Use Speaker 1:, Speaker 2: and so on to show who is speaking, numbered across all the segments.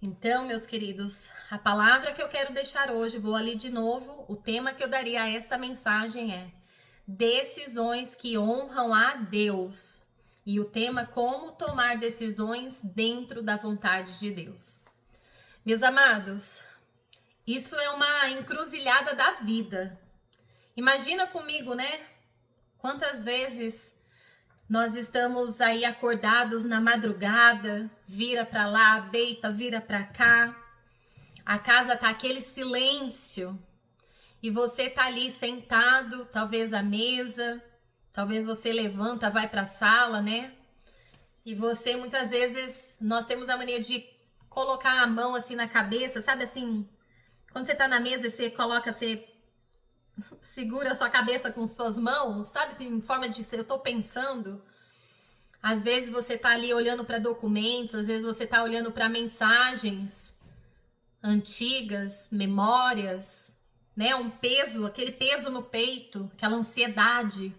Speaker 1: Então, meus queridos, a palavra que eu quero deixar hoje, vou ali de novo, o tema que eu daria a esta mensagem é decisões que honram a Deus. E o tema como tomar decisões dentro da vontade de Deus. Meus amados, isso é uma encruzilhada da vida. Imagina comigo, né? Quantas vezes nós estamos aí acordados na madrugada, vira para lá, deita, vira para cá. A casa tá aquele silêncio e você tá ali sentado, talvez à mesa, talvez você levanta, vai para a sala, né? E você muitas vezes nós temos a mania de colocar a mão assim na cabeça, sabe assim? Quando você tá na mesa e você coloca, você segura a sua cabeça com suas mãos, sabe assim, em forma de eu tô pensando. Às vezes você tá ali olhando para documentos, às vezes você tá olhando para mensagens antigas, memórias, né? Um peso, aquele peso no peito, aquela ansiedade.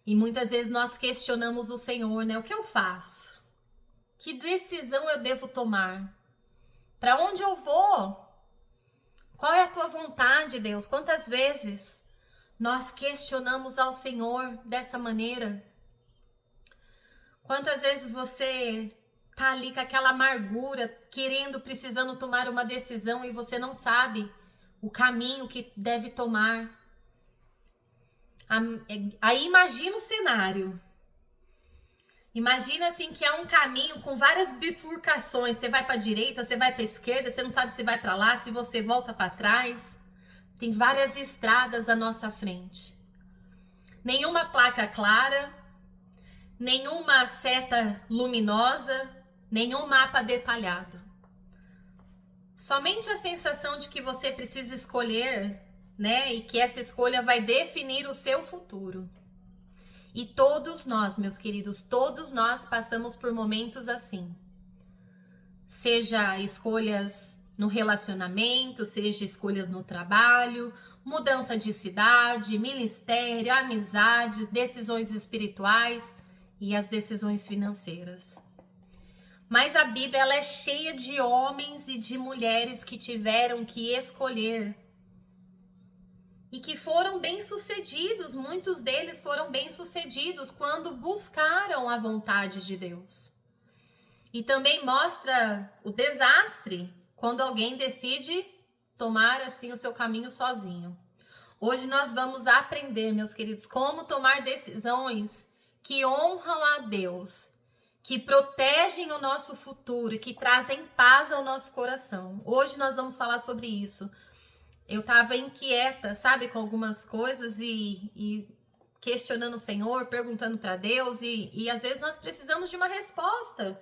Speaker 1: E muitas vezes nós questionamos o Senhor, né? O que eu faço? Que decisão eu devo tomar? Para onde eu vou? Qual é a tua vontade, Deus? Quantas vezes nós questionamos ao Senhor dessa maneira? Quantas vezes você tá ali com aquela amargura, querendo, precisando tomar uma decisão e você não sabe o caminho que deve tomar? Aí imagina o cenário. Imagina assim que é um caminho com várias bifurcações. Você vai para a direita, você vai para a esquerda, você não sabe se vai para lá, se você volta para trás. Tem várias estradas à nossa frente. Nenhuma placa clara, nenhuma seta luminosa, nenhum mapa detalhado. Somente a sensação de que você precisa escolher, né? E que essa escolha vai definir o seu futuro. E todos nós, meus queridos, todos nós passamos por momentos assim. Seja escolhas no relacionamento, seja escolhas no trabalho, mudança de cidade, ministério, amizades, decisões espirituais e as decisões financeiras. Mas a Bíblia ela é cheia de homens e de mulheres que tiveram que escolher e que foram bem-sucedidos, muitos deles foram bem-sucedidos quando buscaram a vontade de Deus. E também mostra o desastre quando alguém decide tomar assim o seu caminho sozinho. Hoje nós vamos aprender, meus queridos, como tomar decisões que honram a Deus, que protegem o nosso futuro e que trazem paz ao nosso coração. Hoje nós vamos falar sobre isso. Eu tava inquieta, sabe, com algumas coisas e questionando o Senhor, perguntando para Deus e às vezes nós precisamos de uma resposta.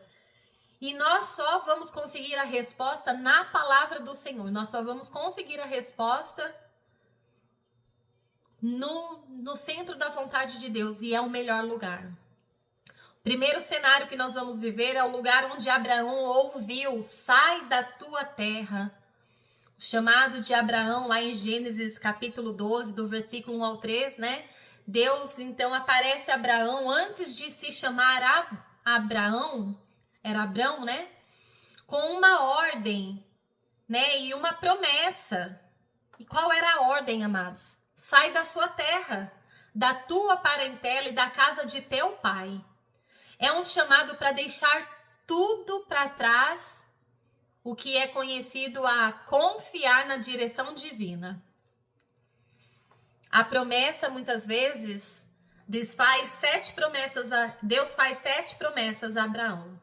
Speaker 1: E nós só vamos conseguir a resposta na palavra do Senhor. Nós só vamos conseguir a resposta no centro da vontade de Deus e é o melhor lugar. O primeiro cenário que nós vamos viver é o lugar onde Abraão ouviu: sai da tua terra. O chamado de Abraão, lá em Gênesis capítulo 12, do versículo 1 ao 3, né? Deus, então, aparece a Abraão antes de se chamar Abraão, era Abrão, né? Com uma ordem, né? E uma promessa. E qual era a ordem, amados? Sai da sua terra, da tua parentela e da casa de teu pai. É um chamado para deixar tudo para trás, o que é conhecido a confiar na direção divina. A promessa, muitas vezes, Deus faz 7 promessas a Abraão.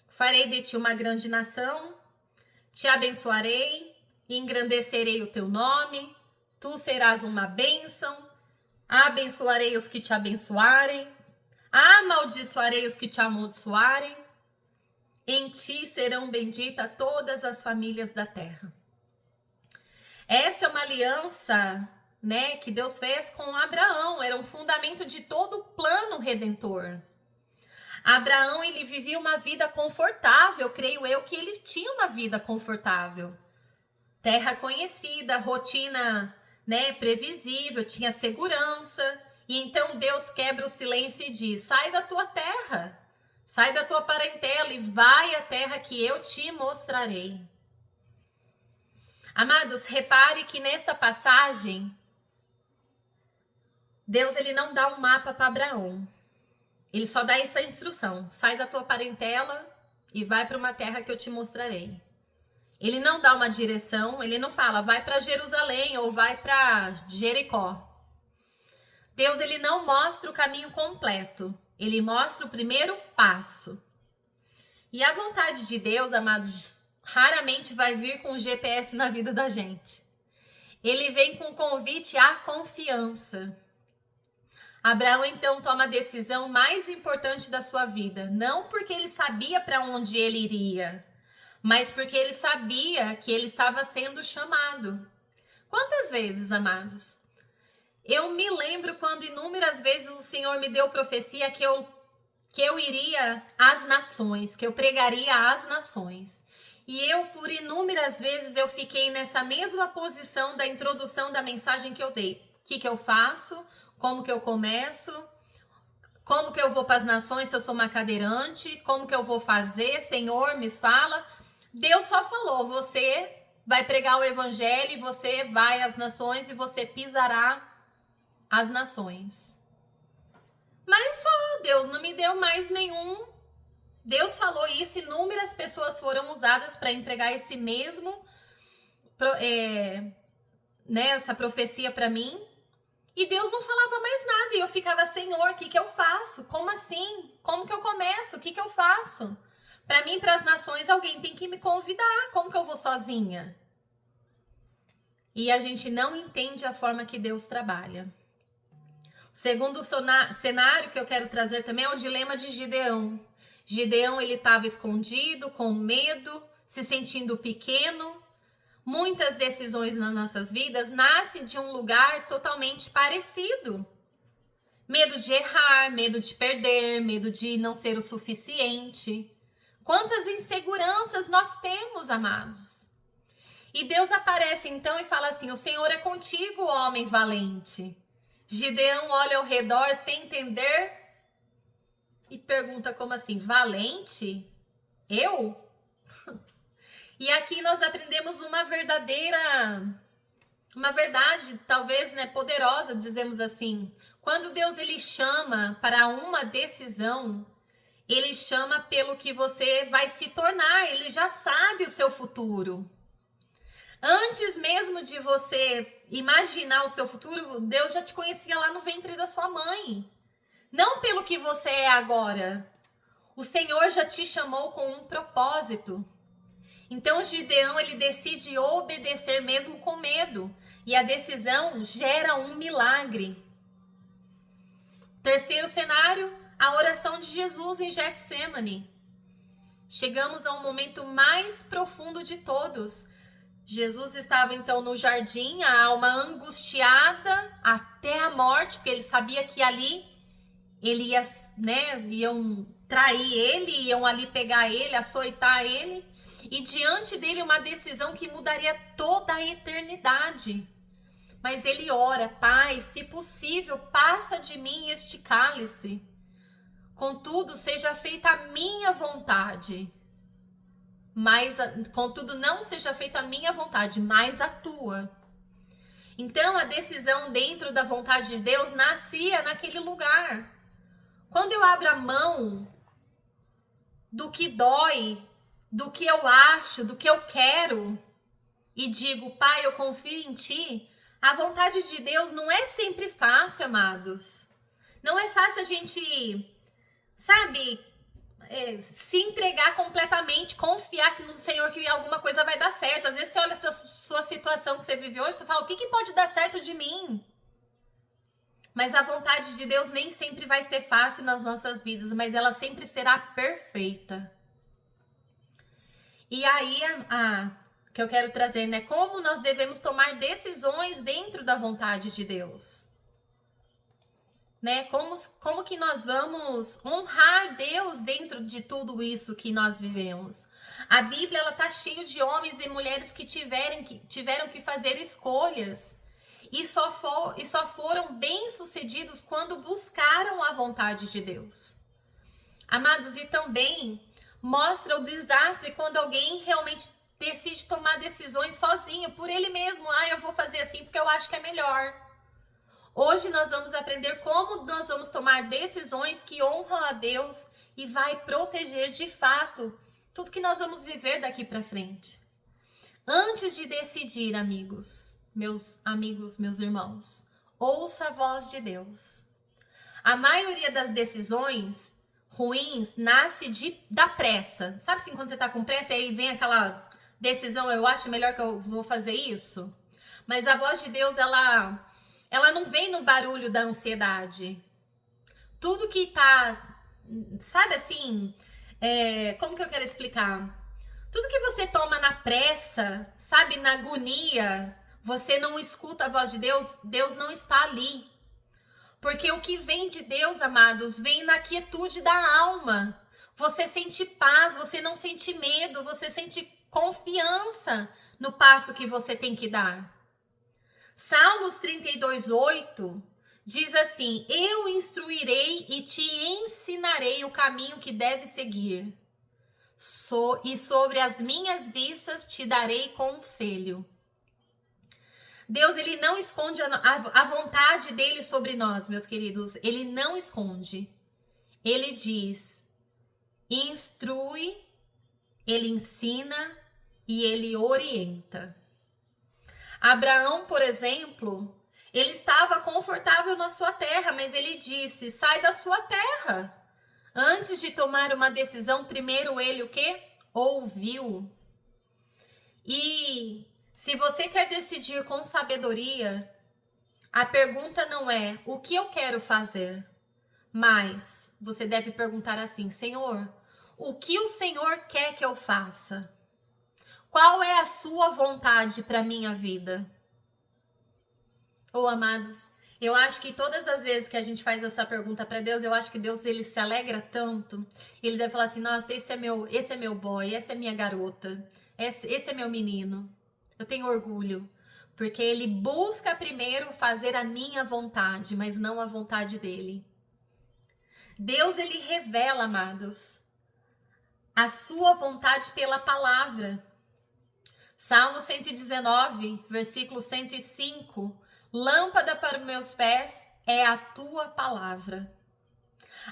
Speaker 1: Farei de ti uma grande nação, te abençoarei, engrandecerei o teu nome, tu serás uma bênção, abençoarei os que te abençoarem, amaldiçoarei os que te amaldiçoarem, em ti serão benditas todas as famílias da terra. Essa é uma aliança, né, que Deus fez com Abraão. Era um fundamento de todo o plano redentor. Abraão, ele vivia uma vida confortável. Creio eu que ele tinha uma vida confortável. Terra conhecida, rotina, né, previsível, tinha segurança. E então Deus quebra o silêncio e diz: sai da tua terra. Sai da tua parentela e vai à terra que eu te mostrarei. Amados, repare que nesta passagem, Deus ele não dá um mapa para Abraão. Ele só dá essa instrução: sai da tua parentela e vai para uma terra que eu te mostrarei. Ele não dá uma direção, ele não fala vai para Jerusalém ou vai para Jericó. Deus ele não mostra o caminho completo, ele mostra o primeiro passo. E a vontade de Deus, amados, raramente vai vir com o GPS na vida da gente. Ele vem com o convite à confiança. Abraão então toma a decisão mais importante da sua vida, não porque ele sabia para onde ele iria, mas porque ele sabia que ele estava sendo chamado. Quantas vezes, amados? Eu me lembro quando inúmeras vezes o Senhor me deu profecia que eu iria às nações, que eu pregaria às nações. E eu, por inúmeras vezes, eu fiquei nessa mesma posição da introdução da mensagem que eu dei. O que eu faço? Como que eu começo? Como que eu vou para as nações se eu sou uma cadeirante? Como que eu vou fazer? Senhor, me fala. Deus só falou, você vai pregar o evangelho, e você vai às nações e você pisará as nações. Mas só, Deus não me deu mais nenhum. Deus falou isso, inúmeras pessoas foram usadas para entregar esse mesmo, essa profecia para mim. E Deus não falava mais nada. E eu ficava, Senhor, o que eu faço? Como assim? Como que eu começo? O que eu faço? Para mim, para as nações, alguém tem que me convidar. Como que eu vou sozinha? E a gente não entende a forma que Deus trabalha. O segundo cenário que eu quero trazer também é o dilema de Gideão. Gideão, ele estava escondido, com medo, se sentindo pequeno. Muitas decisões nas nossas vidas nascem de um lugar totalmente parecido. Medo de errar, medo de perder, medo de não ser o suficiente. Quantas inseguranças nós temos, amados? E Deus aparece então e fala assim: o Senhor é contigo, homem valente. Gideão olha ao redor sem entender e pergunta como assim, valente? Eu? E aqui nós aprendemos uma verdade, talvez, poderosa, dizemos assim. Quando Deus ele chama para uma decisão, ele chama pelo que você vai se tornar, ele já sabe o seu futuro. Antes mesmo de você imaginar o seu futuro, Deus já te conhecia lá no ventre da sua mãe. Não pelo que você é agora. O Senhor já te chamou com um propósito. Então Gideão ele decide obedecer mesmo com medo. E a decisão gera um milagre. Terceiro cenário, a oração de Jesus em Getsêmani. Chegamos a um momento mais profundo de todos. Jesus estava então no jardim, a alma angustiada até a morte, porque ele sabia que ali ele iam trair ele, iam ali pegar ele, açoitar ele, e diante dele uma decisão que mudaria toda a eternidade. Mas ele ora: Pai, se possível, passa de mim este cálice. Contudo, seja feita a minha vontade. Contudo, não seja feita a minha vontade, mas a tua. Então, a decisão dentro da vontade de Deus nascia naquele lugar. Quando eu abro a mão do que dói, do que eu acho, do que eu quero, e digo, Pai, eu confio em Ti, a vontade de Deus não é sempre fácil, amados. Não é fácil a gente, se entregar completamente, confiar no Senhor que alguma coisa vai dar certo. Às vezes você olha essa sua situação que você vive hoje, você fala, o que pode dar certo de mim? Mas a vontade de Deus nem sempre vai ser fácil nas nossas vidas, mas ela sempre será perfeita. E aí, que eu quero trazer, como nós devemos tomar decisões dentro da vontade de Deus. Como que nós vamos honrar Deus dentro de tudo isso que nós vivemos? A Bíblia ela tá cheia de homens e mulheres que tiveram que fazer escolhas e só foram bem-sucedidos quando buscaram a vontade de Deus. Amados, e também mostra o desastre quando alguém realmente decide tomar decisões sozinho, por ele mesmo. Eu vou fazer assim porque eu acho que é melhor. Hoje nós vamos aprender como nós vamos tomar decisões que honram a Deus e vai proteger de fato tudo que nós vamos viver daqui para frente. Antes de decidir, amigos, meus irmãos, ouça a voz de Deus. A maioria das decisões ruins nasce da pressa. Sabe assim, quando você tá com pressa e aí vem aquela decisão, eu acho melhor que eu vou fazer isso? Mas a voz de Deus, ela não vem no barulho da ansiedade. Tudo que tá, sabe assim, como que eu quero explicar? Tudo que você toma na pressa, sabe, na agonia, você não escuta a voz de Deus, Deus não está ali. Porque o que vem de Deus, amados, vem na quietude da alma. Você sente paz, você não sente medo, você sente confiança no passo que você tem que dar. Salmos 32:8 diz assim: eu instruirei e te ensinarei o caminho que deve seguir. E sobre as minhas vistas te darei conselho. Deus, ele não esconde a vontade dele sobre nós, meus queridos. Ele não esconde. Ele diz, instrui, ele ensina e ele orienta. Abraão, por exemplo, ele estava confortável na sua terra, mas ele disse, sai da sua terra. Antes de tomar uma decisão, primeiro ele o quê? Ouviu. E se você quer decidir com sabedoria, a pergunta não é o que eu quero fazer, mas você deve perguntar assim, Senhor, o que o Senhor quer que eu faça? Qual é a sua vontade para a minha vida? Amados, eu acho que todas as vezes que a gente faz essa pergunta para Deus, eu acho que Deus, ele se alegra tanto. Ele deve falar assim, nossa, esse é meu boy, essa é minha garota, esse é meu menino. Eu tenho orgulho, porque ele busca primeiro fazer a minha vontade, mas não a vontade dele. Deus, ele revela, amados, a sua vontade pela palavra. Salmo 119, versículo 105. Lâmpada para os meus pés é a tua palavra.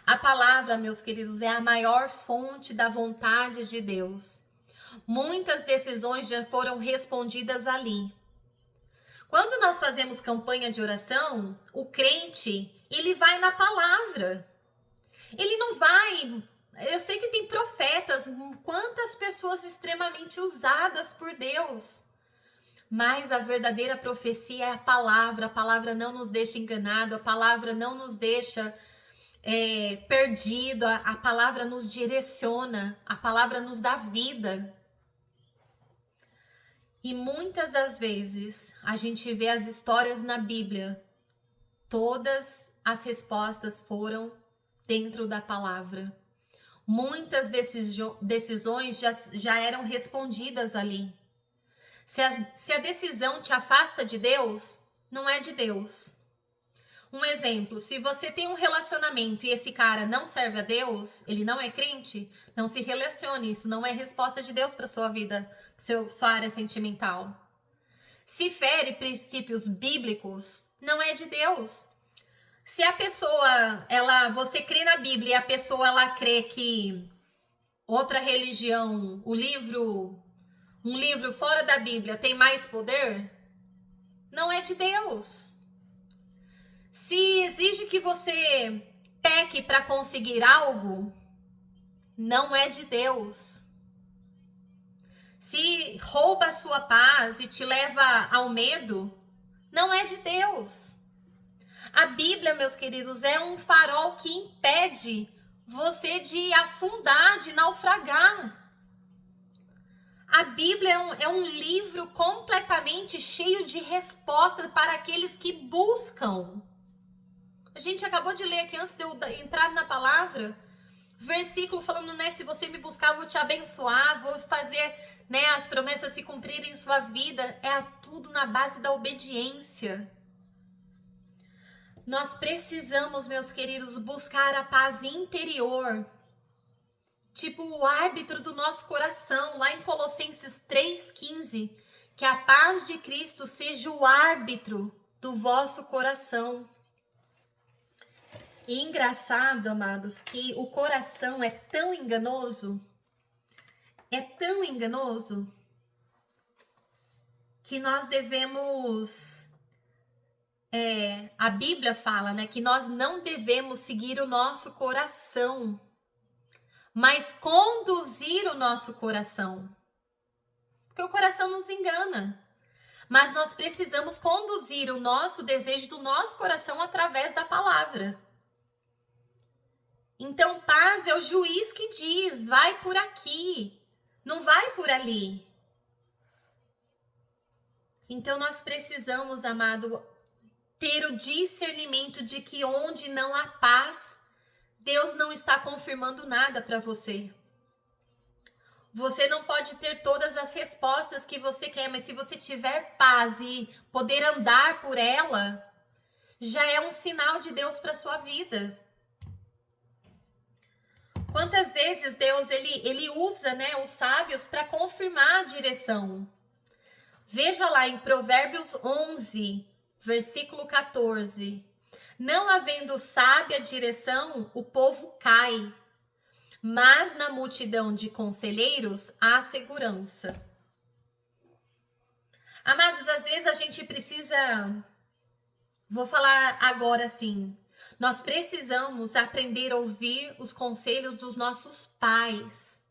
Speaker 1: A palavra, meus queridos, é a maior fonte da vontade de Deus. Muitas decisões já foram respondidas ali. Quando nós fazemos campanha de oração, o crente, ele vai na palavra. Ele não vai... Eu sei que tem profetas, quantas pessoas extremamente usadas por Deus. Mas a verdadeira profecia é a palavra não nos deixa enganado, a palavra não nos deixa perdido, a palavra nos direciona, a palavra nos dá vida. E muitas das vezes a gente vê as histórias na Bíblia, todas as respostas foram dentro da palavra. Muitas decisões já eram respondidas ali. Se a decisão te afasta de Deus, não é de Deus. Um exemplo, se você tem um relacionamento e esse cara não serve a Deus, ele não é crente, não se relacione, isso não é resposta de Deus para sua vida, para sua área sentimental. Se fere princípios bíblicos, não é de Deus. Se a pessoa, você crê na Bíblia e a pessoa ela crê que outra religião, um livro fora da Bíblia tem mais poder, não é de Deus. Se exige que você peque para conseguir algo, não é de Deus. Se rouba a sua paz e te leva ao medo, não é de Deus. A Bíblia, meus queridos, é um farol que impede você de afundar, de naufragar. A Bíblia é um livro completamente cheio de respostas para aqueles que buscam. A gente acabou de ler aqui antes de eu entrar na palavra, versículo falando, né, se você me buscar, eu vou te abençoar, vou fazer, né, as promessas se cumprirem em sua vida. É tudo na base da obediência. Nós precisamos, meus queridos, buscar a paz interior tipo o árbitro do nosso coração, lá em Colossenses 3,15, que a paz de Cristo seja o árbitro do vosso coração. E engraçado, amados, que o coração é tão enganoso, que nós devemos, a Bíblia fala, né, que nós não devemos seguir o nosso coração, mas conduzir o nosso coração. Porque o coração nos engana. Mas nós precisamos conduzir o nosso desejo do nosso coração através da palavra. Então, paz é o juiz que diz, vai por aqui, não vai por ali. Então, nós precisamos, amado, ter o discernimento de que onde não há paz, Deus não está confirmando nada para você. Você não pode ter todas as respostas que você quer, mas se você tiver paz e poder andar por ela, já é um sinal de Deus para sua vida. Quantas vezes Deus ele usa, né, os sábios para confirmar a direção? Veja lá em Provérbios 11, versículo 14. Não havendo sábia direção, o povo cai, mas na multidão de conselheiros há segurança. Amados, às vezes a gente precisa, vou falar agora assim, nós precisamos aprender a ouvir os conselhos dos nossos pais.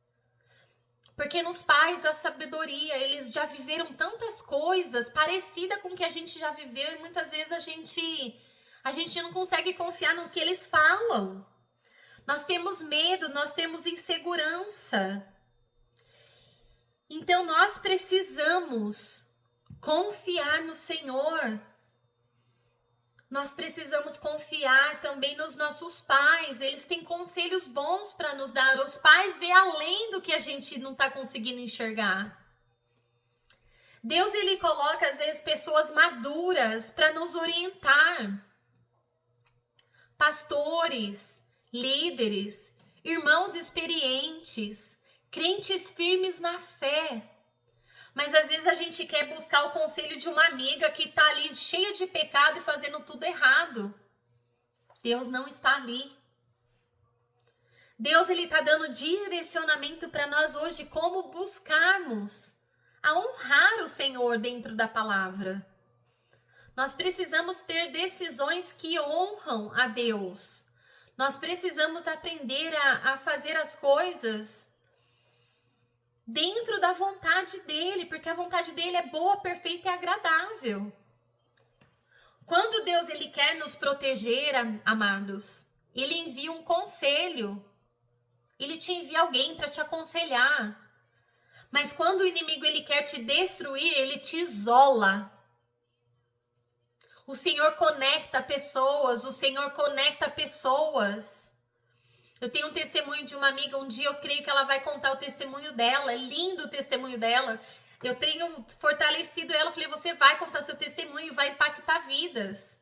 Speaker 1: Porque nos pais a sabedoria, eles já viveram tantas coisas parecidas com o que a gente já viveu e muitas vezes a gente não consegue confiar no que eles falam. Nós temos medo, nós temos insegurança. Então nós precisamos confiar no Senhor. Nós precisamos confiar também nos nossos pais. Eles têm conselhos bons para nos dar. Os pais veem além do que a gente não está conseguindo enxergar. Deus, ele coloca às vezes pessoas maduras para nos orientar. Pastores, líderes, irmãos experientes, crentes firmes na fé. Mas às vezes a gente quer buscar o conselho de uma amiga que está ali cheia de pecado e fazendo tudo errado. Deus não está ali. Deus, ele está dando direcionamento para nós hoje como buscarmos a honrar o Senhor dentro da palavra. Nós precisamos ter decisões que honram a Deus. Nós precisamos aprender a fazer as coisas dentro da vontade dele, porque a vontade dele é boa, perfeita e agradável. Quando Deus ele quer nos proteger, amados, ele envia um conselho. Ele te envia alguém para te aconselhar. Mas quando o inimigo ele quer te destruir, ele te isola. O Senhor conecta pessoas, Eu tenho um testemunho de uma amiga, um dia eu creio que ela vai contar o testemunho dela, é lindo o testemunho dela. Eu tenho fortalecido ela, falei, você vai contar seu testemunho, vai impactar vidas.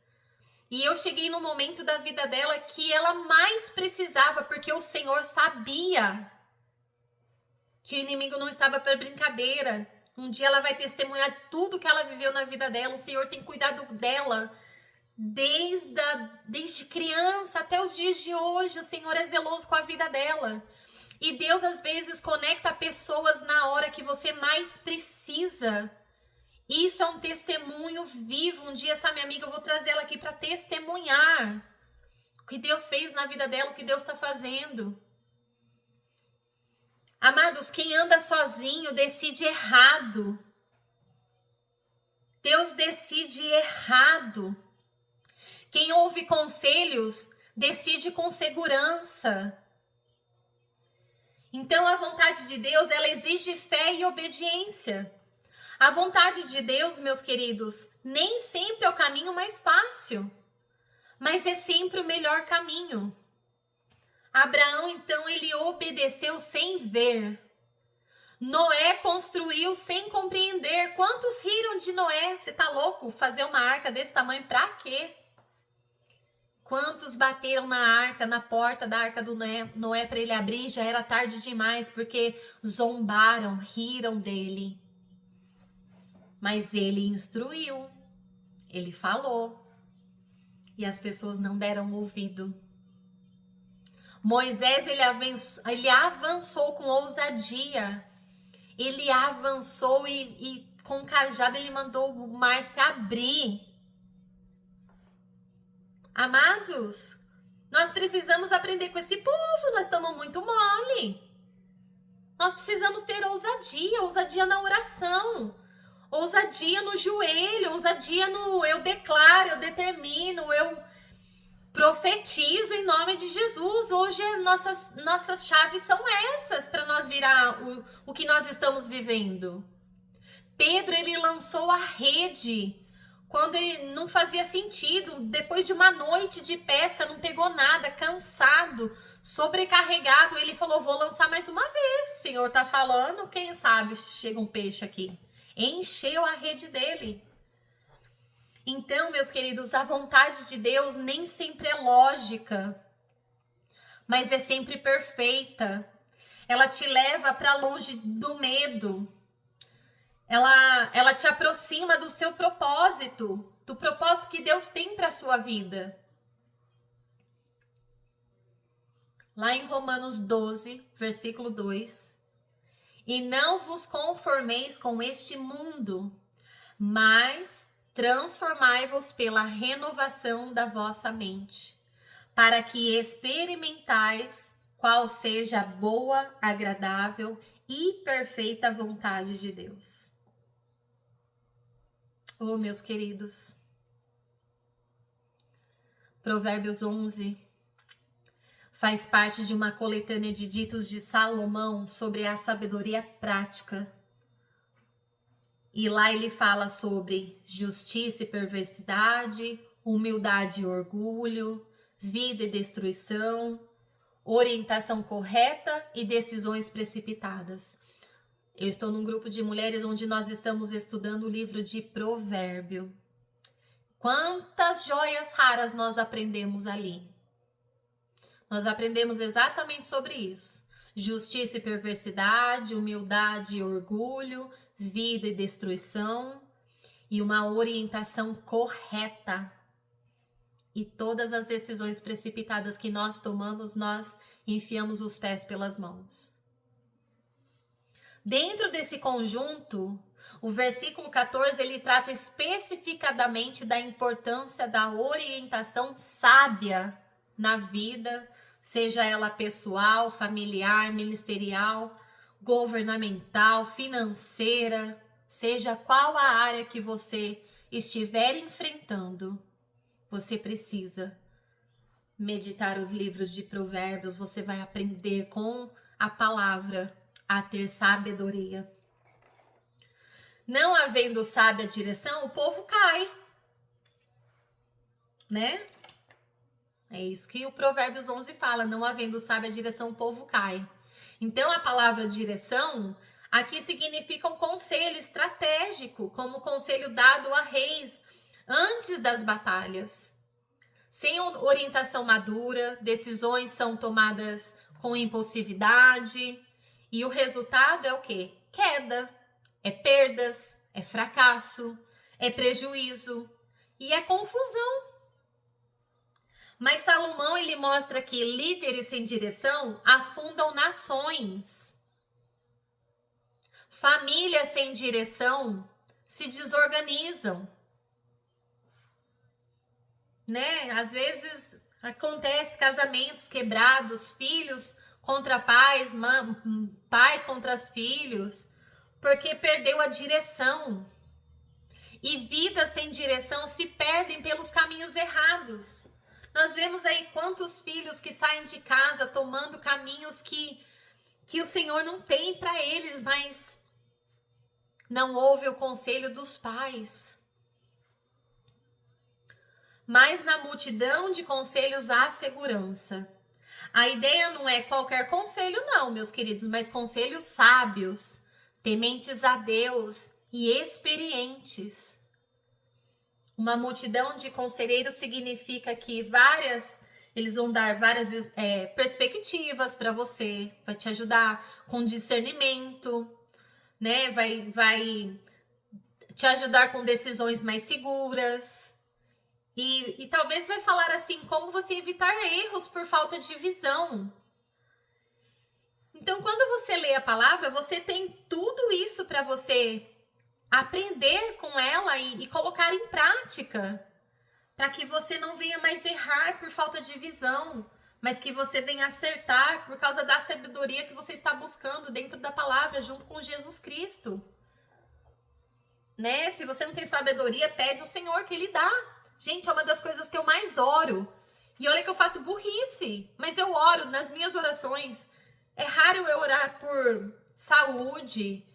Speaker 1: E eu cheguei no momento da vida dela que ela mais precisava, porque o Senhor sabia que o inimigo não estava para brincadeira. Um dia ela vai testemunhar tudo que ela viveu na vida dela, o Senhor tem cuidado dela. Desde criança até os dias de hoje, o Senhor é zeloso com a vida dela. E Deus às vezes conecta pessoas na hora que você mais precisa. Isso é um testemunho vivo. Um dia essa minha amiga, eu vou trazer ela aqui para testemunhar o que Deus fez na vida dela, o que Deus está fazendo. Amados, quem anda sozinho decide errado. Deus decide errado. Quem ouve conselhos, decide com segurança. Então, a vontade de Deus, ela exige fé e obediência. A vontade de Deus, meus queridos, nem sempre é o caminho mais fácil, mas é sempre o melhor caminho. Abraão, então, ele obedeceu sem ver. Noé construiu sem compreender. Quantos riram de Noé? Você tá louco? Fazer uma arca desse tamanho pra quê? Quantos bateram na arca, na porta da arca do Noé para ele abrir? Já era tarde demais, porque zombaram, riram dele. Mas ele instruiu, ele falou, e as pessoas não deram ouvido. Moisés, ele avançou com ousadia, ele avançou e com o cajado ele mandou o mar se abrir. Amados, nós precisamos aprender com esse povo, nós estamos muito mole. Nós precisamos ter ousadia na oração, ousadia no joelho, ousadia no eu declaro, eu determino, eu profetizo em nome de Jesus. Hoje nossas chaves são essas para nós virar o que nós estamos vivendo. Pedro, ele lançou a rede quando ele não fazia sentido. Depois de uma noite de pesca, não pegou nada, cansado, sobrecarregado, ele falou, vou lançar mais uma vez. O Senhor tá falando, quem sabe chega um peixe aqui. Encheu a rede dele. Então, meus queridos, a vontade de Deus nem sempre é lógica, mas é sempre perfeita. Ela te leva para longe do medo. Ela te aproxima do seu propósito, do propósito que Deus tem para a sua vida. Lá em Romanos 12, versículo 2. E não vos conformeis com este mundo, mas transformai-vos pela renovação da vossa mente, para que experimentais qual seja a boa, agradável e perfeita vontade de Deus. Oh, meus queridos, Provérbios 11 faz parte de uma coletânea de ditos de Salomão sobre a sabedoria prática. E lá ele fala sobre justiça e perversidade, humildade e orgulho, vida e destruição, orientação correta e decisões precipitadas. Eu estou num grupo de mulheres onde nós estamos estudando o livro de Provérbio. Quantas joias raras nós aprendemos ali. Nós aprendemos exatamente sobre isso. Justiça e perversidade, humildade e orgulho, vida e destruição, e uma orientação correta. E todas as decisões precipitadas que nós tomamos, nós enfiamos os pés pelas mãos. Dentro desse conjunto, o versículo 14, ele trata especificadamente da importância da orientação sábia na vida, seja ela pessoal, familiar, ministerial, governamental, financeira, seja qual a área que você estiver enfrentando, você precisa meditar os livros de Provérbios, você vai aprender com a palavra a ter sabedoria. Não havendo sábia direção, o povo cai, né? É isso que o Provérbios 11 fala, não havendo sábia direção, o povo cai. Então, a palavra direção aqui significa um conselho estratégico, como o conselho dado a reis antes das batalhas. Sem orientação madura, decisões são tomadas com impulsividade e o resultado é o quê? Queda, é perdas, é fracasso, é prejuízo e é confusão. Mas Salomão, ele mostra que líderes sem direção afundam nações. Famílias sem direção se desorganizam. Né? Às vezes acontece casamentos quebrados, filhos contra pais, pais contra os filhos, porque perdeu a direção. E vidas sem direção se perdem pelos caminhos errados. Nós vemos aí quantos filhos que saem de casa tomando caminhos que o Senhor não tem para eles, mas não ouve o conselho dos pais. Mas na multidão de conselhos há segurança. A ideia não é qualquer conselho não, meus queridos, mas conselhos sábios, tementes a Deus e experientes. Uma multidão de conselheiros significa que eles vão dar várias perspectivas para você, vai te ajudar com discernimento, né? Vai te ajudar com decisões mais seguras. E talvez vai falar assim, como você evitar erros por falta de visão. Então, quando você lê a palavra, você tem tudo isso para você aprender com ela e colocar em prática, para que você não venha mais errar por falta de visão, mas que você venha acertar por causa da sabedoria que você está buscando dentro da palavra, junto com Jesus Cristo. Né? Se você não tem sabedoria, pede ao Senhor que Ele dá. Gente, é uma das coisas que eu mais oro. E olha que eu faço burrice, mas eu oro nas minhas orações. É raro eu orar por saúde,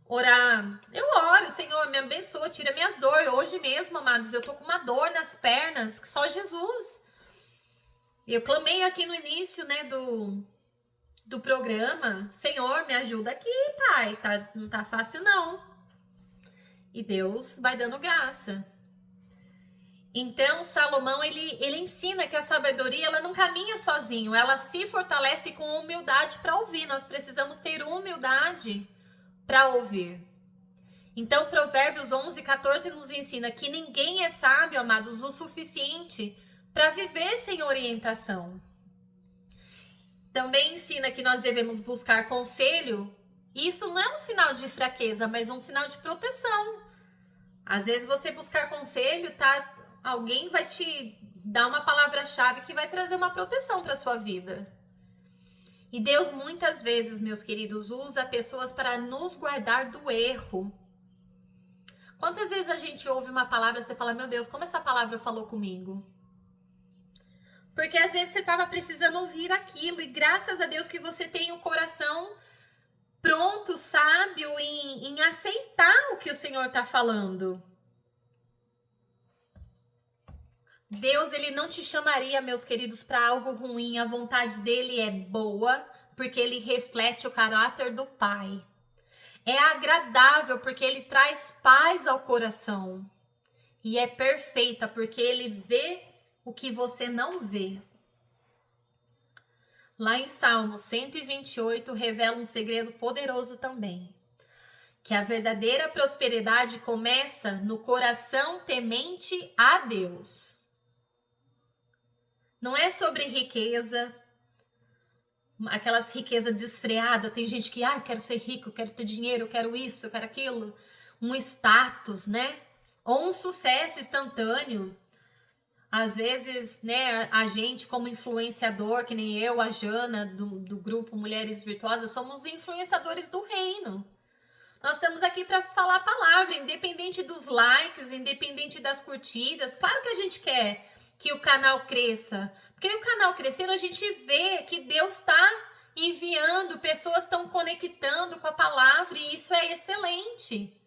Speaker 1: eu oro, Senhor, me abençoa, tira minhas dores. Hoje mesmo, amados, eu tô com uma dor nas pernas, que só Jesus. Eu clamei aqui no início, né, do programa, Senhor, me ajuda aqui, Pai, não tá fácil não. E Deus vai dando graça. Então, Salomão, ele ensina que a sabedoria, ela não caminha sozinho, ela se fortalece com humildade para ouvir. Nós precisamos ter humildade para ouvir. Então, Provérbios 11:14 nos ensina que ninguém é sábio, amados, o suficiente para viver sem orientação. Também ensina que nós devemos buscar conselho. Isso não é um sinal de fraqueza, mas um sinal de proteção. Às vezes você buscar conselho, alguém vai te dar uma palavra-chave que vai trazer uma proteção para sua vida. E Deus muitas vezes, meus queridos, usa pessoas para nos guardar do erro. Quantas vezes a gente ouve uma palavra e você fala, meu Deus, como essa palavra falou comigo? Porque às vezes você estava precisando ouvir aquilo e graças a Deus que você tem um coração pronto, sábio em aceitar o que o Senhor está falando. Deus, ele não te chamaria, meus queridos, para algo ruim. A vontade dele é boa, porque ele reflete o caráter do Pai. É agradável, porque ele traz paz ao coração. E é perfeita, porque ele vê o que você não vê. Lá em Salmo 128, revela um segredo poderoso também. Que a verdadeira prosperidade começa no coração temente a Deus. Não é sobre riqueza, aquelas riquezas desfreadas. Tem gente que, quero ser rico, quero ter dinheiro, quero isso, quero aquilo. Um status, né? Ou um sucesso instantâneo. Às vezes, né, a gente como influenciador, que nem eu, a Jana, do grupo Mulheres Virtuosas, somos influenciadores do reino. Nós estamos aqui para falar a palavra, independente dos likes, independente das curtidas. Claro que a gente quer que o canal cresça, porque o canal crescendo a gente vê que Deus está enviando, pessoas estão conectando com a palavra e isso é excelente.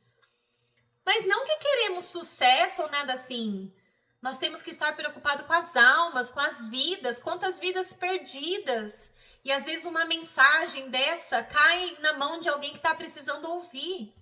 Speaker 1: Mas não que queremos sucesso ou nada assim. Nós temos que estar preocupados com as almas, com as vidas, quantas vidas perdidas. E às vezes uma mensagem dessa cai na mão de alguém que está precisando ouvir.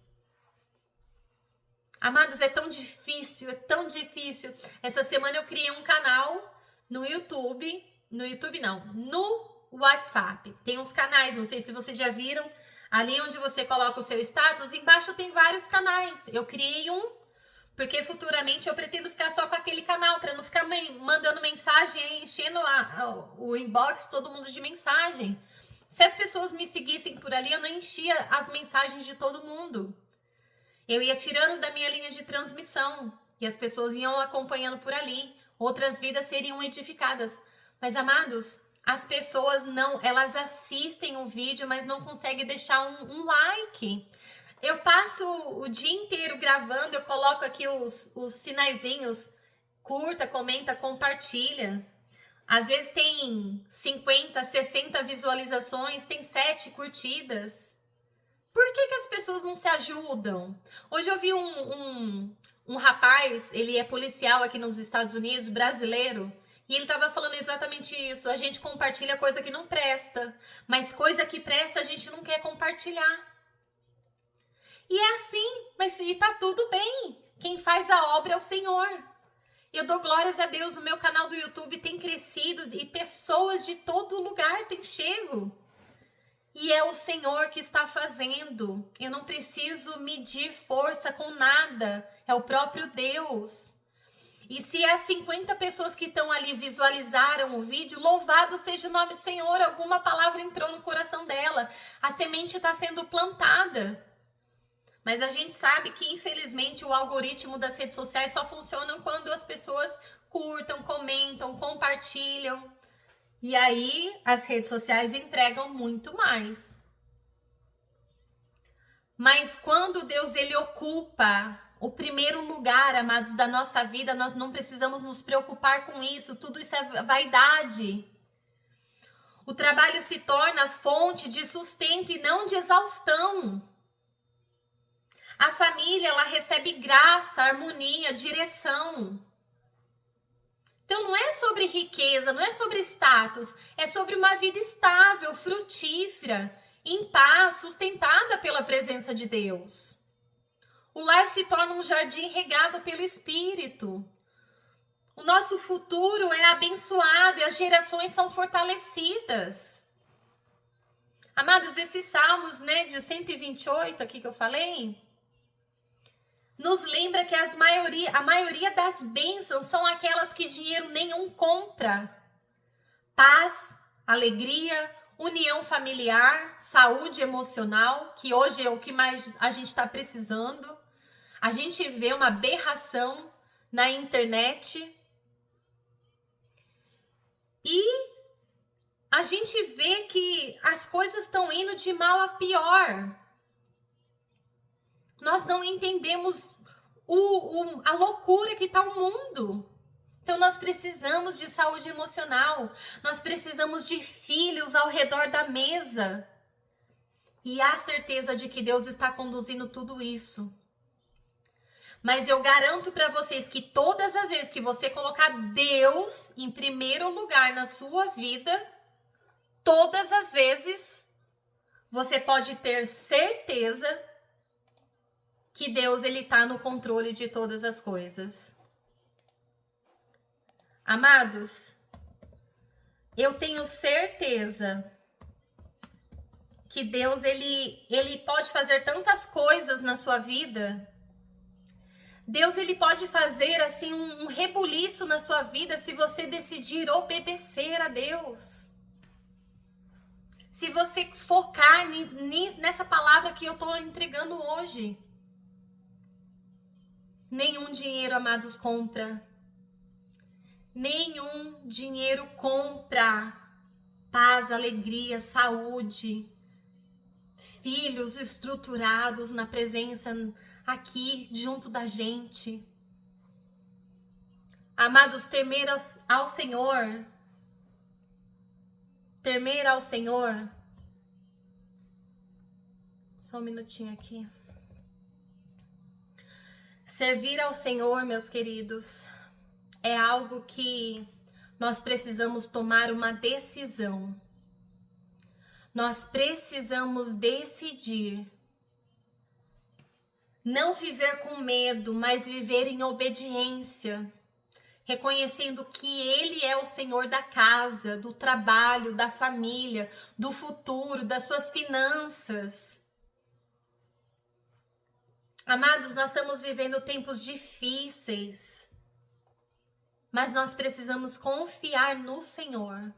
Speaker 1: Amados, é tão difícil, é tão difícil. Essa semana eu criei um canal no YouTube no WhatsApp. Tem uns canais, não sei se vocês já viram, ali onde você coloca o seu status, embaixo tem vários canais. Eu criei um, porque futuramente eu pretendo ficar só com aquele canal, para não ficar mandando mensagem e enchendo o inbox todo mundo de mensagem. Se as pessoas me seguissem por ali, eu não enchia as mensagens de todo mundo. Eu ia tirando da minha linha de transmissão e as pessoas iam acompanhando por ali. Outras vidas seriam edificadas. Mas, amados, as pessoas elas assistem o vídeo, mas não conseguem deixar um like. Eu passo o dia inteiro gravando, eu coloco aqui os sinaizinhos, curta, comenta, compartilha. Às vezes tem 50, 60 visualizações, tem 7 curtidas. Por que as pessoas não se ajudam? Hoje eu vi um rapaz, ele é policial aqui nos Estados Unidos, brasileiro, e ele estava falando exatamente isso. A gente compartilha coisa que não presta, mas coisa que presta a gente não quer compartilhar. E é assim, e tá tudo bem. Quem faz a obra é o Senhor. Eu dou glórias a Deus, o meu canal do YouTube tem crescido e pessoas de todo lugar têm chego. E é o Senhor que está fazendo. Eu não preciso medir força com nada. É o próprio Deus. E se as 50 pessoas que estão ali visualizaram o vídeo, louvado seja o nome do Senhor, alguma palavra entrou no coração dela. A semente está sendo plantada. Mas a gente sabe que, infelizmente, o algoritmo das redes sociais só funciona quando as pessoas curtam, comentam, compartilham. E aí, as redes sociais entregam muito mais. Mas quando Deus, ele ocupa o primeiro lugar, amados, da nossa vida, nós não precisamos nos preocupar com isso. Tudo isso é vaidade. O trabalho se torna fonte de sustento e não de exaustão. A família, ela recebe graça, harmonia, direção. Então não é sobre riqueza, não é sobre status, é sobre uma vida estável, frutífera, em paz, sustentada pela presença de Deus. O lar se torna um jardim regado pelo Espírito. O nosso futuro é abençoado e as gerações são fortalecidas. Amados, esses salmos, de 128 aqui que eu falei, nos lembra que a maioria das bênçãos são aquelas que dinheiro nenhum compra. Paz, alegria, união familiar, saúde emocional, que hoje é o que mais a gente está precisando. A gente vê uma aberração na internet. E a gente vê que as coisas estão indo de mal a pior. Nós não entendemos a loucura que está o mundo. Então nós precisamos de saúde emocional. Nós precisamos de filhos ao redor da mesa. E há certeza de que Deus está conduzindo tudo isso. Mas eu garanto para vocês que todas as vezes que você colocar Deus em primeiro lugar na sua vida, todas as vezes, você pode ter certeza que Deus, ele está no controle de todas as coisas. Amados, eu tenho certeza que Deus, ele pode fazer tantas coisas na sua vida. Deus, ele pode fazer assim um rebuliço na sua vida se você decidir obedecer a Deus. Se você focar nessa palavra que eu estou entregando hoje. Nenhum dinheiro, amados, compra. Nenhum dinheiro compra paz, alegria, saúde, filhos estruturados na presença aqui junto da gente. Amados, temer ao Senhor, só um minutinho aqui. Servir ao Senhor, meus queridos, é algo que nós precisamos tomar uma decisão. Nós precisamos decidir. Não viver com medo, mas viver em obediência. Reconhecendo que Ele é o Senhor da casa, do trabalho, da família, do futuro, das suas finanças. Amados, nós estamos vivendo tempos difíceis, mas nós precisamos confiar no Senhor.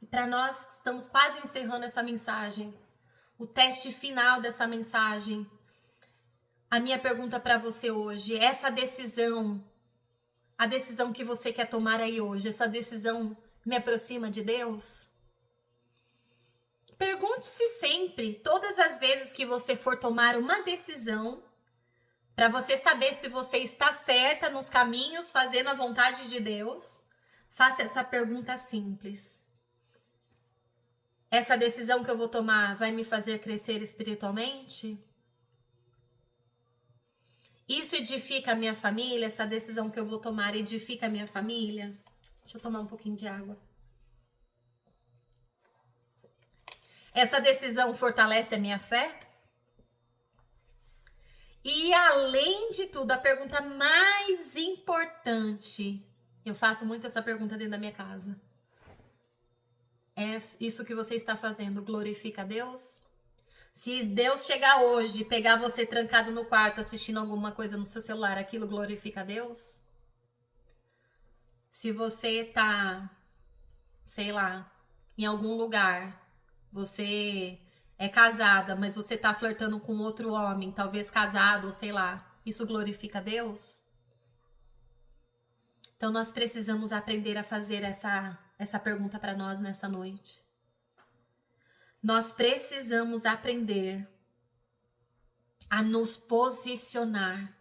Speaker 1: E para nós, estamos quase encerrando essa mensagem, o teste final dessa mensagem. A minha pergunta para você hoje, essa decisão, a decisão que você quer tomar aí hoje, essa decisão me aproxima de Deus? Pergunte-se sempre, todas as vezes que você for tomar uma decisão, para você saber se você está certa nos caminhos, fazendo a vontade de Deus, faça essa pergunta simples. Essa decisão que eu vou tomar vai me fazer crescer espiritualmente? Isso edifica a minha família? Essa decisão que eu vou tomar edifica a minha família? Deixa eu tomar um pouquinho de água. Essa decisão fortalece a minha fé? E além de tudo, a pergunta mais importante, eu faço muito essa pergunta dentro da minha casa. É isso que você está fazendo glorifica a Deus? Se Deus chegar hoje e pegar você trancado no quarto assistindo alguma coisa no seu celular, aquilo glorifica a Deus? Se você tá, sei lá, em algum lugar, você é casada, mas você tá flertando com outro homem, talvez casado, ou sei lá, isso glorifica a Deus? Então nós precisamos aprender a fazer essa pergunta para nós nessa noite. Nós precisamos aprender a nos posicionar.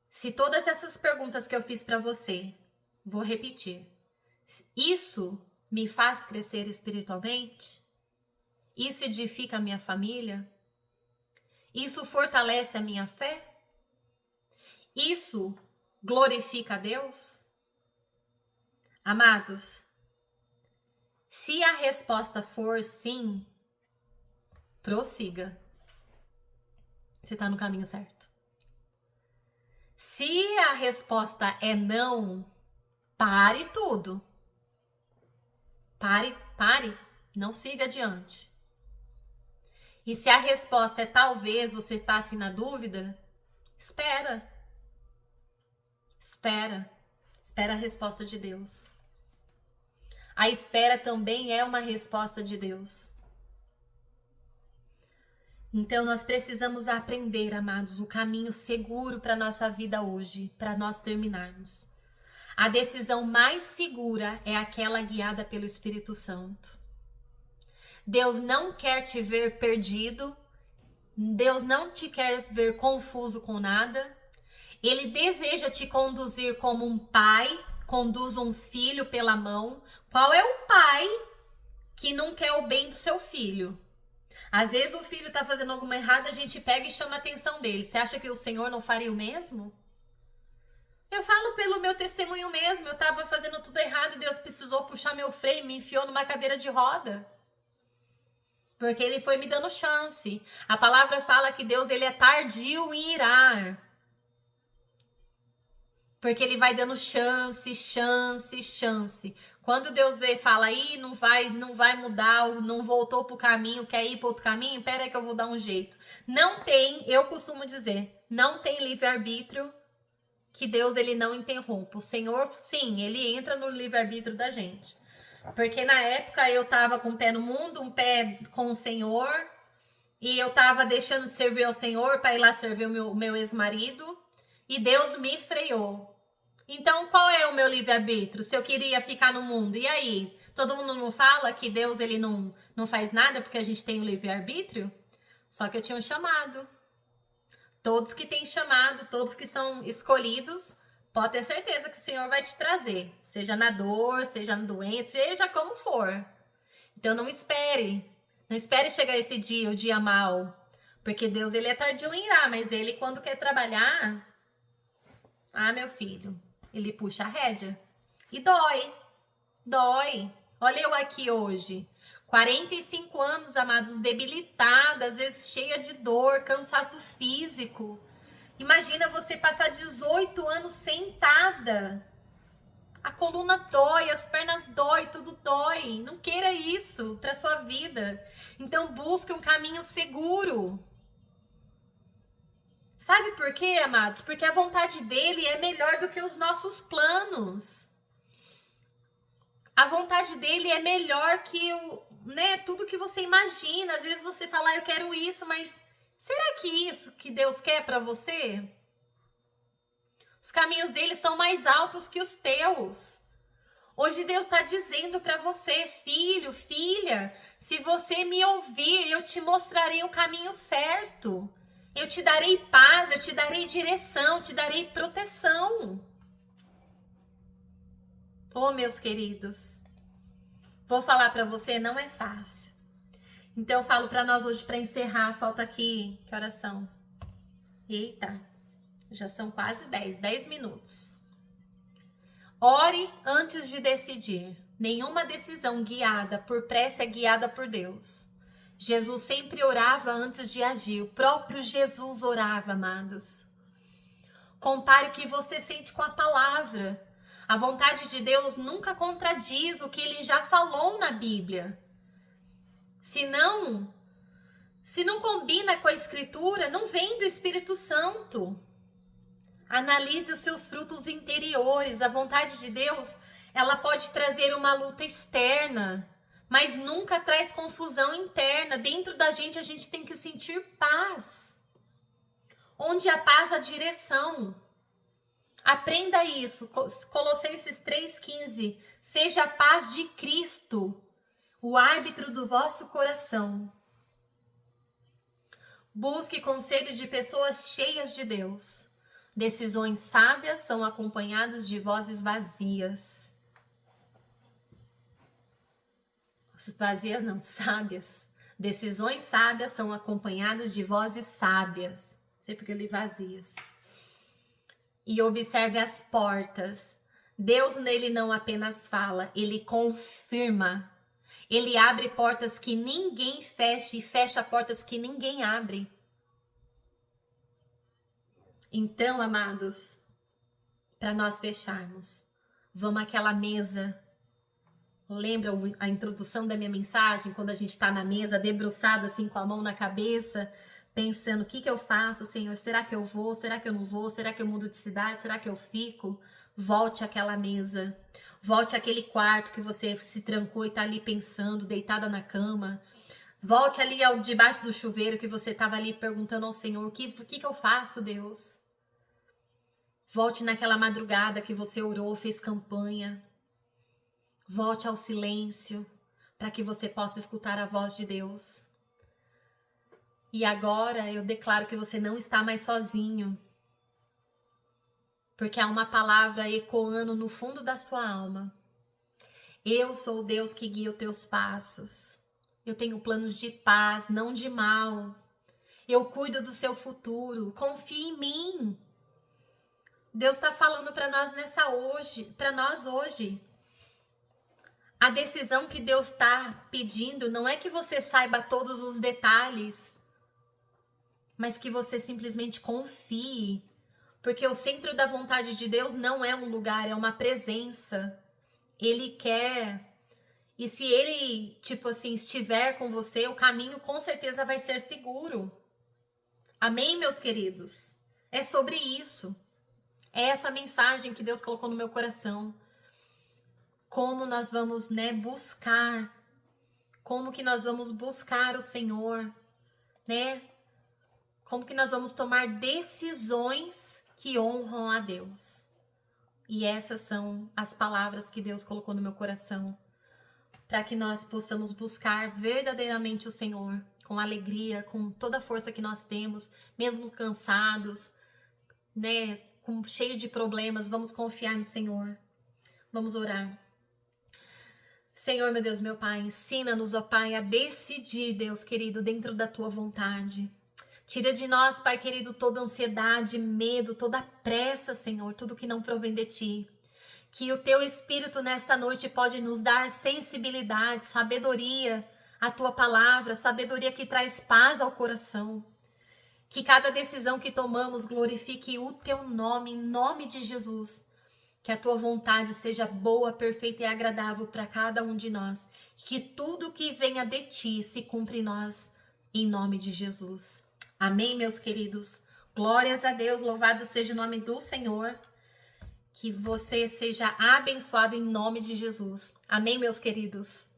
Speaker 1: Se todas essas perguntas que eu fiz para você, vou repetir. Isso me faz crescer espiritualmente? Isso edifica a minha família? Isso fortalece a minha fé? Isso glorifica a Deus? Amados, se a resposta for sim, prossiga. Você está no caminho certo. Se a resposta é não, pare tudo. Pare, não siga adiante. E se a resposta é talvez, você está assim na dúvida, espera a resposta de Deus. A espera também é uma resposta de Deus. Então nós precisamos aprender, amados, o caminho seguro para nossa vida hoje, para nós terminarmos. A decisão mais segura é aquela guiada pelo Espírito Santo. Deus não quer te ver perdido, Deus não te quer ver confuso com nada. Ele deseja te conduzir como um pai conduz um filho pela mão. Qual é o pai que não quer o bem do seu filho? Às vezes o filho tá fazendo alguma errada, a gente pega e chama a atenção dele. Você acha que o Senhor não faria o mesmo? Eu falo pelo meu testemunho mesmo. Eu tava fazendo tudo errado e Deus precisou puxar meu freio e me enfiou numa cadeira de roda. Porque ele foi me dando chance. A palavra fala que Deus ele é tardio em irar. Porque ele vai dando chance. Quando Deus vê e fala, aí não vai mudar, não voltou pro caminho, quer ir pro outro caminho, pera aí que eu vou dar um jeito. Não tem, eu costumo dizer, não tem livre-arbítrio que Deus ele não interrompa. O Senhor, sim, ele entra no livre-arbítrio da gente. Porque na época eu tava com um pé no mundo, um pé com o Senhor, e eu tava deixando de servir ao Senhor para ir lá servir o meu ex-marido, e Deus me freou. Então, qual é o meu livre-arbítrio? Se eu queria ficar no mundo, e aí? Todo mundo não fala que Deus ele não faz nada porque a gente tem o livre-arbítrio? Só que eu tinha um chamado. Todos que têm chamado, todos que são escolhidos, pode ter certeza que o Senhor vai te trazer. Seja na dor, seja na doença, seja como for. Então, não espere. Não espere chegar esse dia, o dia mau. Porque Deus ele é tardio em irar, mas ele quando quer trabalhar... Ah, meu filho... Ele puxa a rédea. E dói. Olha eu aqui hoje. 45 anos, amados, debilitada, às vezes cheia de dor, cansaço físico. Imagina você passar 18 anos sentada. A coluna dói, as pernas dói, tudo dói. Não queira isso para sua vida. Então busque um caminho seguro. Sabe por quê, amados? Porque a vontade dele é melhor do que os nossos planos. A vontade dele é melhor que tudo que você imagina. Às vezes você fala, eu quero isso, mas será que isso que Deus quer para você? Os caminhos dele são mais altos que os teus. Hoje Deus está dizendo para você, filho, filha, se você me ouvir, eu te mostrarei o caminho certo. Eu te darei paz, eu te darei direção, te darei proteção. Oh, meus queridos, vou falar para você, não é fácil. Então eu falo para nós hoje, para encerrar, falta aqui, que horas são? Eita, já são quase 10 minutos. Ore antes de decidir. Nenhuma decisão guiada por pressa é guiada por Deus. Jesus sempre orava antes de agir. O próprio Jesus orava, amados. Compare o que você sente com a palavra. A vontade de Deus nunca contradiz o que ele já falou na Bíblia. Se não combina com a Escritura, não vem do Espírito Santo. Analise os seus frutos interiores. A vontade de Deus, ela pode trazer uma luta externa, mas nunca traz confusão interna. Dentro da gente, a gente tem que sentir paz. Onde há paz, a direção. Aprenda isso. Colossenses 3,15. Seja a paz de Cristo, o árbitro do vosso coração. Busque conselho de pessoas cheias de Deus. Decisões sábias são acompanhadas de vozes vazias. Vazias não, sábias. Decisões sábias são acompanhadas de vozes sábias. Sei porque eu li vazias. E observe as portas. Deus nele não apenas fala, ele confirma. Ele abre portas que ninguém fecha e fecha portas que ninguém abre. Então, amados, para nós fecharmos, vamos àquela mesa. Lembra a introdução da minha mensagem? Quando a gente está na mesa, debruçado assim com a mão na cabeça, pensando, o que eu faço, Senhor? Será que eu vou? Será que eu não vou? Será que eu mudo de cidade? Será que eu fico? Volte àquela mesa. Volte àquele quarto que você se trancou e está ali pensando, deitada na cama. Volte ali debaixo do chuveiro que você estava ali perguntando ao Senhor, o que eu faço, Deus? Volte naquela madrugada que você orou, fez campanha. Volte ao silêncio para que você possa escutar a voz de Deus. E agora eu declaro que você não está mais sozinho. Porque há uma palavra ecoando no fundo da sua alma. Eu sou o Deus que guia os teus passos. Eu tenho planos de paz, não de mal. Eu cuido do seu futuro. Confie em mim. Deus está falando para nós hoje. A decisão que Deus está pedindo não é que você saiba todos os detalhes, mas que você simplesmente confie. Porque o centro da vontade de Deus não é um lugar, é uma presença. Ele quer. E se ele, estiver com você, o caminho com certeza vai ser seguro. Amém, meus queridos? É sobre isso. É essa mensagem que Deus colocou no meu coração. Como nós vamos, buscar. Como que nós vamos buscar o Senhor, Como que nós vamos tomar decisões que honram a Deus. E essas são as palavras que Deus colocou no meu coração, para que nós possamos buscar verdadeiramente o Senhor, com alegria, com toda a força que nós temos, mesmo cansados, cheio de problemas, vamos confiar no Senhor. Vamos orar. Senhor, meu Deus, meu Pai, ensina-nos, ó Pai, a decidir, Deus querido, dentro da Tua vontade. Tira de nós, Pai querido, toda ansiedade, medo, toda pressa, Senhor, tudo que não provém de Ti. Que o Teu Espírito nesta noite pode nos dar sensibilidade, sabedoria à Tua palavra, sabedoria que traz paz ao coração. Que cada decisão que tomamos glorifique o Teu nome, em nome de Jesus. Que a Tua vontade seja boa, perfeita e agradável para cada um de nós. Que tudo que venha de Ti se cumpra em nós, em nome de Jesus. Amém, meus queridos? Glórias a Deus, louvado seja o nome do Senhor. Que você seja abençoado em nome de Jesus. Amém, meus queridos?